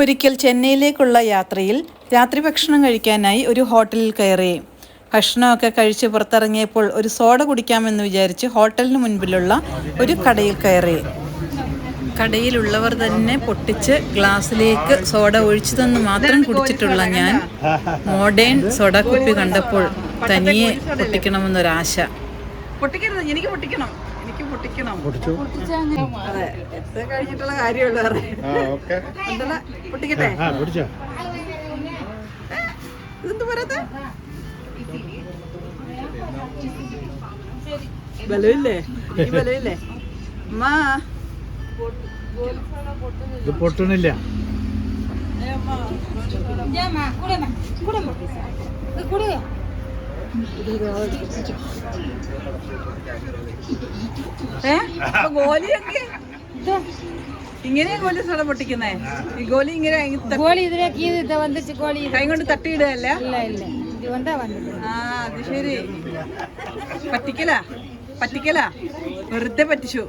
ഒരിക്കൽ ചെന്നൈയിലേക്കുള്ള യാത്രയിൽ രാത്രി ഭക്ഷണം കഴിക്കാനായി ഒരു ഹോട്ടലിൽ കയറി. ഭക്ഷണമൊക്കെ കഴിച്ച് പുറത്തിറങ്ങിയപ്പോൾ ഒരു സോഡ കുടിക്കാമെന്ന് വിചാരിച്ച് ഹോട്ടലിന് മുൻപിലുള്ള ഒരു കടയിൽ കയറി. കടയിലുള്ളവർ തന്നെ പൊട്ടിച്ച് ഗ്ലാസ്സിലേക്ക് സോഡ ഒഴിച്ചു തന്ന് മാത്രം കുടിച്ചിട്ടുള്ള ഞാൻ മോഡേൺ സോഡ കുപ്പി കണ്ടപ്പോൾ തനിയെ പൊട്ടിക്കണമെന്നൊരാശ. പൊട്ടിക്കരുത്, എനിക്ക് പൊട്ടിക്കണം, എനിക്ക് പൊട്ടിക്കണം. അതെ, എത്ര കഴിഞ്ഞിട്ടുള്ള കാര്യമുള്ളൂ. പൊട്ടിക്കട്ടെ? ഇതെന്ത് പറയാ, ബലമില്ലേ? ഈ ബലമില്ലേ അമ്മാ? ഇത് പൊട്ടണില്ല. ഗോലിയൊക്കെ ഇങ്ങനെയാ ഗോലി സോഡ പൊട്ടിക്കുന്നേ? ഈ ഗോലി ഇങ്ങനെ കൈ കൊണ്ട് തട്ടിയിടുകയല്ല? ആ, അത് ശരി. പറ്റിക്കലാ വെറുതെ പറ്റിച്ചു.